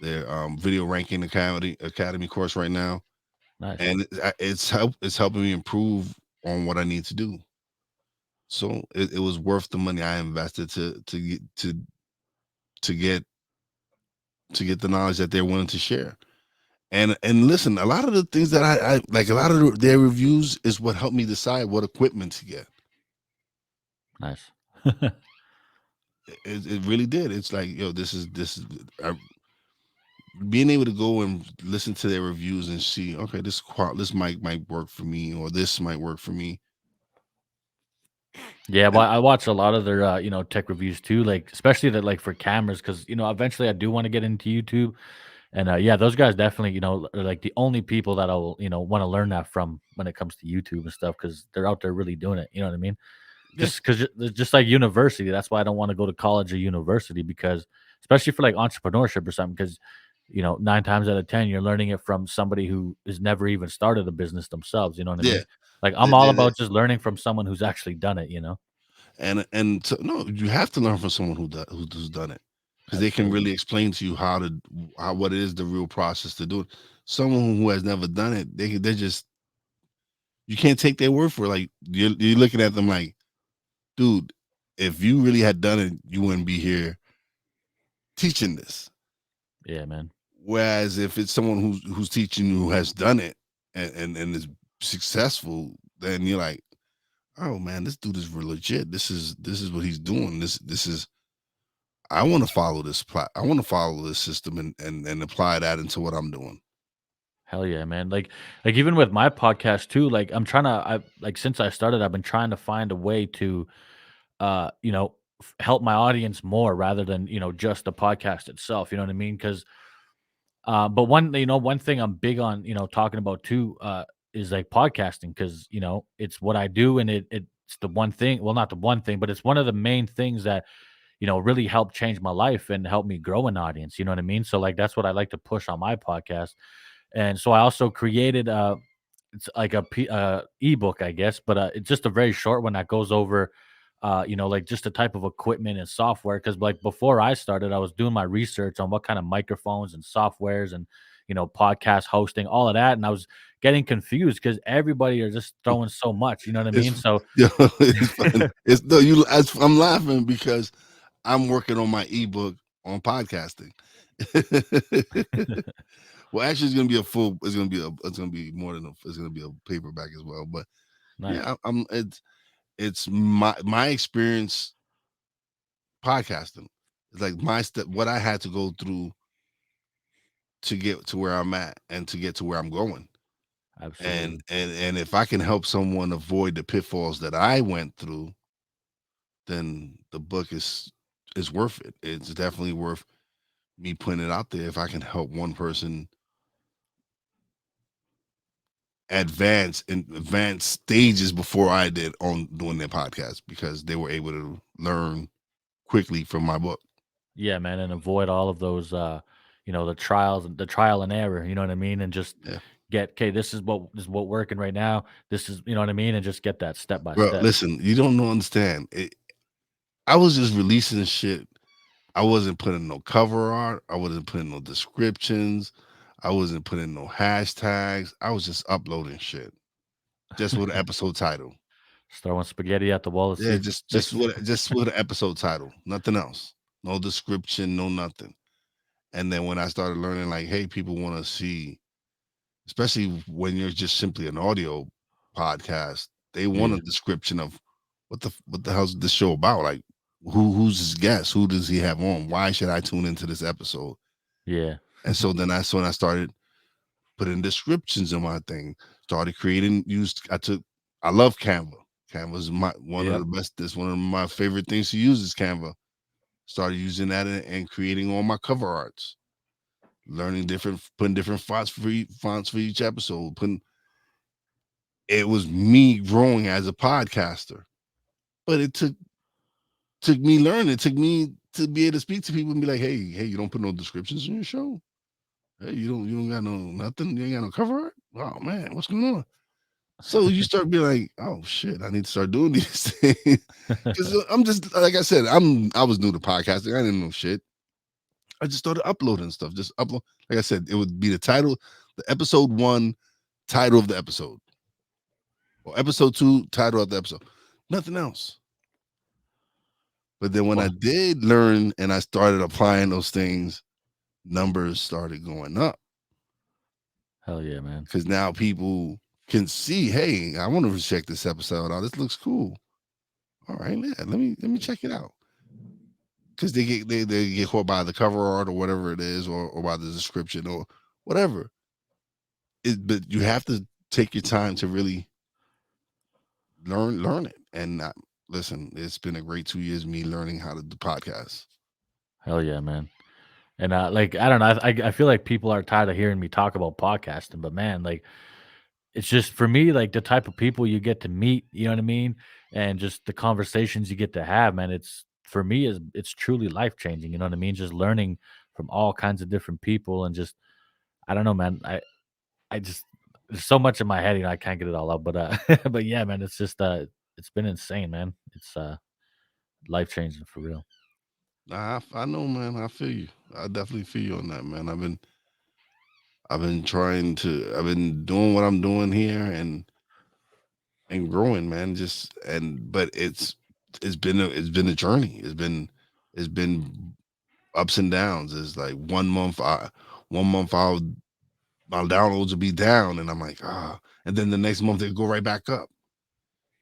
video ranking academy course right now, Nice. and it's helping me improve on what I need to do. So it was worth the money I invested to get to get the knowledge that they're willing to share. And listen, a lot of the things that I like, a lot of their reviews is what helped me decide what equipment to get. Nice. It really did. It's like, yo, I, being able to go and listen to their reviews and see, okay, this might work for me, or this might work for me. Yeah, And well, I watch a lot of their tech reviews too, like especially that like for cameras, because eventually I do want to get into YouTube. And yeah, those guys definitely, are like the only people that I'll, want to learn that from when it comes to YouTube and stuff because they're out there really doing it. You know what I mean? yeah, Just like university, that's why I don't want to go to college or university because especially for like entrepreneurship or something, because 9 times out of 10 you're learning it from somebody who has never even started a business themselves. You know what I yeah, mean? Like I'm the- all the- the- about just learning from someone who's actually done it. and so, no, you have to learn from someone who's done it because they can Absolutely. really explain to you how what is the real process to do it. Someone who has never done it, they're just You can't take their word for it. Like you're looking at them like, dude, if you really had done it, you wouldn't be here teaching this. Yeah, man. Whereas if it's someone who's teaching you who has done it and is successful, then you're like, oh man, this dude is real legit. This is what he's doing. This is I want to follow this plot. I want to follow this system and apply that into what I'm doing. Hell yeah, man. Like even with my podcast too, like I'm trying to I like since I started, I've been trying to find a way to you know, help my audience more rather than, just the podcast itself, you know what I mean? Cuz but one thing I'm big on, talking about too is like podcasting cuz, it's what I do and it's the one thing, well not the one thing, but it's one of the main things that, really helped change my life and help me grow an audience, you know what I mean? So like that's what I like to push on my podcast. And so I also created it's like ebook, I guess, but it's just a very short one that goes over like just the type of equipment and software. Because like before I started, I was doing my research on what kind of microphones and softwares and podcast hosting, all of that, and I was getting confused because everybody are just throwing so much. You know what I It's mean? So it's fun. It's no you. I'm laughing because I'm working on my ebook on podcasting. Well, actually, it's gonna be a full. It's gonna be a. It's gonna be more than a. It's gonna be a paperback as well. But yeah, nice. I'm. It's my experience podcasting. It's like my step. What I had to go through to get to where I'm at and to get to where I'm going. And Absolutely. and if I can help someone avoid the pitfalls that I went through, then the book is worth it. It's definitely worth me putting it out there if I can help one person advance in advanced stages before I did on doing their podcast because they were able to learn quickly from my book. Yeah, man, and avoid all of those the trial and error, you know what I mean? And just Yeah. get, okay, this is what working right now. This is, you know what I mean? And just get that step by Bro, step. listen, you don't know understand. I was just releasing shit. I wasn't putting no cover art. I wasn't putting no descriptions. I wasn't putting no hashtags. I was just uploading shit. Just with an episode title. Just throwing spaghetti at the wall to see Yeah, if it sticks. just with an episode title. Nothing else. No description, no nothing. And then when I started learning, like, hey, people want to see, especially when you're just simply an audio podcast, they want a Yeah. description of what the hell's this show about? Like, who's his guest? Who does he have on? Why should I tune into this episode? Yeah. And so then that's when I started putting descriptions in my thing. Started creating. I love Canva. Canva's my one of the Yep. best. This one of my favorite things to use is Canva. Started using that and creating all my cover arts. Learning putting different fonts for each episode. It was me growing as a podcaster, but it took me learning. It took me to be able to speak to people and be like, hey, you don't put no descriptions in your show. Hey, you don't got no nothing. You ain't got no cover art. Oh man, what's going on? So you start being like, oh shit, I need to start doing these things because I'm just like I said, I was new to podcasting. I didn't know shit. I just started uploading stuff. Just upload. Like I said, it would be the title, the episode one title of the episode, or episode two title of the episode. Nothing else. But then when I Well, did learn and I started applying those things, numbers started going up hell yeah, man. because now people can see, hey, I want to check this episode out. This looks cool. All right, yeah, let me check it out. Because they get caught by the cover art or whatever it is, or by the description or whatever. But you have to take your time to really learn it. And listen, it's been a great 2 years me learning how to do podcasts. Hell yeah, man. And like I don't know, I feel like people are tired of hearing me talk about podcasting, but man, like it's just for me, like the type of people you get to meet, you know what I mean? And just the conversations you get to have, man, it's for me is it's truly life changing, you know what I mean? Just learning from all kinds of different people and just I don't know, man. I just there's so much in my head, I can't get it all out. But but yeah, man, it's just it's been insane, man. It's life changing for real. Nah, I know, man. I feel you. I definitely feel you on that, man. I've been doing what I'm doing here, and and growing, man. But it's been a journey. It's been ups and downs. It's like 1 month, 1 month my downloads will be down, and I'm like, and then the next month they go right back up.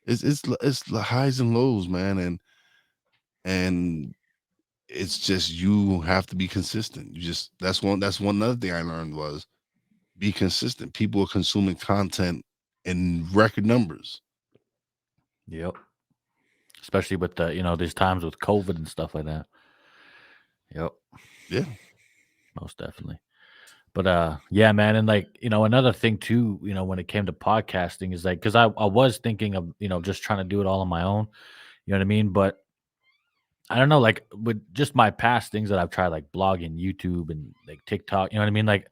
It's the highs and lows, man, and it's just you have to be consistent. You just that's one other thing I learned was be consistent. People are consuming content in record numbers. Yep. Especially with the these times with COVID and stuff like that. Yep. Yeah. Most definitely. But yeah, man, and like another thing too, when it came to podcasting is like because I was thinking of just trying to do it all on my own. You know what I mean? But I don't know, like with just my past things that I've tried, like blogging, YouTube, and like TikTok. You know what I mean? Like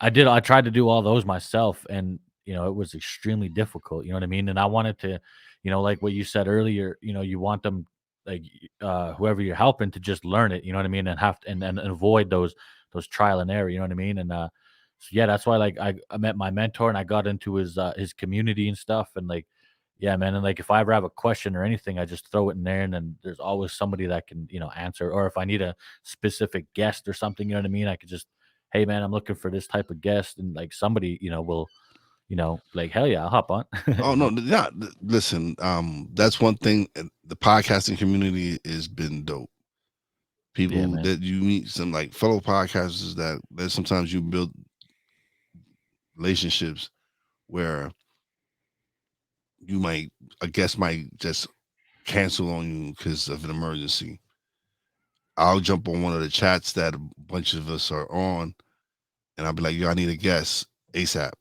I tried to do all those myself, and it was extremely difficult. You know what I mean? And I wanted to, like what you said earlier, you want them, like whoever you're helping, to just learn it. You know what I mean? And and avoid those trial and error. You know what I mean? And so yeah, that's why like I met my mentor and I got into his community and stuff, and like yeah, man. And like if I ever have a question or anything, I just throw it in there, and then there's always somebody that can answer. Or if I need a specific guest or something, you know what I mean? I could just, hey man, I'm looking for this type of guest, and like somebody will like, hell yeah, I'll hop on. Oh no, yeah. Listen, that's one thing. The podcasting community has been dope. Yeah, People man. that you meet, some like fellow podcasters that sometimes you build relationships where you might a guest might just cancel on you because of an emergency. I'll jump on one of the chats that a bunch of us are on, and I'll be like, "Yo, I need a guest ASAP."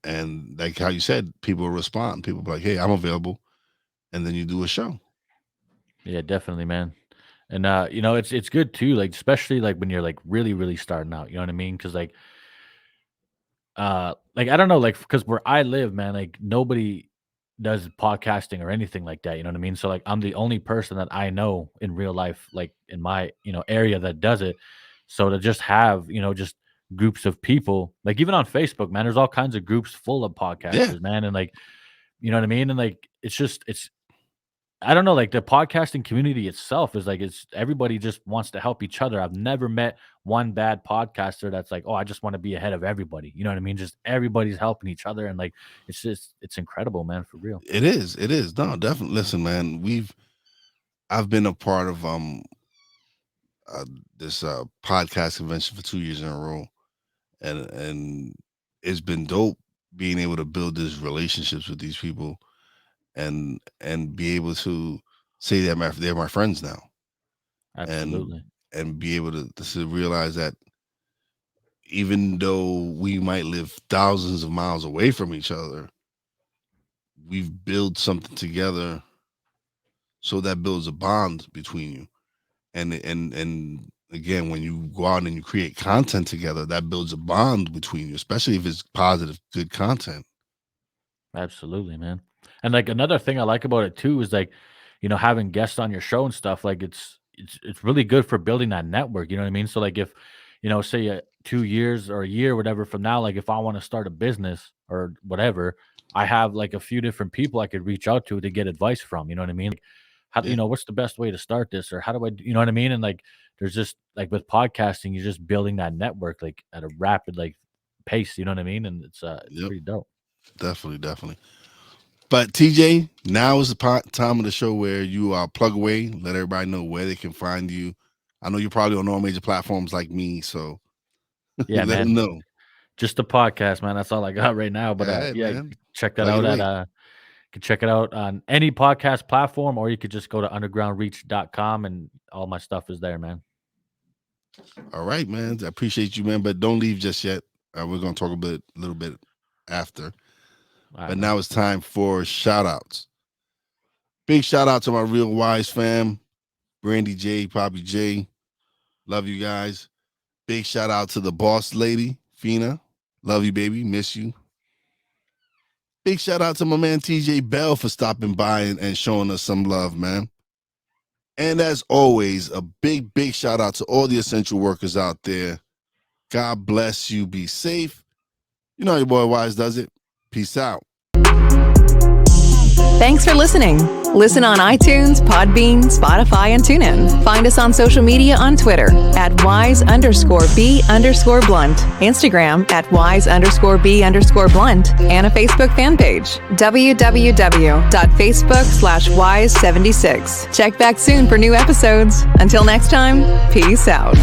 And like how you said, people will respond. People be like, "Hey, I'm available," and then you do a show. Yeah, definitely, man. And it's good too, like especially like when you're like really really starting out. You know what I mean? Because like I don't know, like because where I live, man, like nobody does podcasting or anything like that. You know what I mean? So like I'm the only person that I know in real life, like in my area that does it. So to just have just groups of people, like even on Facebook, man, there's all kinds of groups full of Yeah, podcasters, man, and like you know what I mean, and like it's I don't know, like the podcasting community itself is like it's everybody just wants to help each other. I've never met one bad podcaster that's like, oh, I just want to be ahead of everybody. You know what I mean? Just everybody's helping each other, and like it's incredible, man, for real. it is. It is. No, definitely. Listen, man, I've been a part of uh this podcast convention for 2 years in a row, and it's been dope being able to build these relationships with these people and be able to say that they're my friends now, and Absolutely. be able to realize that even though we might live thousands of miles away from each other, we've built something together, so that builds a bond between you. And again, when you go out and you create content together, that builds a bond between you, especially if it's positive, good content. Absolutely, man. And like another thing I like about it too is like, having guests on your show and stuff. Like it's really good for building that network. You know what I mean? So like if, say 2 years or a year, whatever from now, like if I want to start a business or whatever, I have like a few different people I could reach out to get advice from. You know what I mean? Like how Yeah, what's the best way to start this, or how do I you know what I mean? And like there's just like with podcasting, you're just building that network like at a rapid like pace. You know what I mean? And it's yep, pretty dope. definitely, definitely. But TJ, now is the time of the show where you plug away, let everybody know where they can find you. I know you're probably on all major platforms like me, so Yeah, let them man. know. Just the podcast, man. That's all I got right now. But All right, yeah, man, check that plug it out at away. you can check it out on any podcast platform, or you could just go to undergroundreach.com and all my stuff is there, man. All right, man. I appreciate you, man, but don't leave just yet. We're gonna talk a little bit after. All right, But man. now it's time for shout outs. Big shout out to my Real Wise fam, Brandy J, Poppy J. Love you guys. Big shout out to the boss lady, Fina. Love you, baby. Miss you. Big shout out to my man TJ Bell for stopping by and showing us some love, man. And as always, a big shout out to all the essential workers out there. God bless you. Be safe. You know how your boy Wise does it. Peace out. Thanks for listening. Listen on iTunes, Podbean, Spotify, and TuneIn. Find us on social media on Twitter at wise_b_blunt, Instagram at wise_b_blunt, and a Facebook fan page, www.facebook/wise76. Check back soon for new episodes. Until next time, peace out.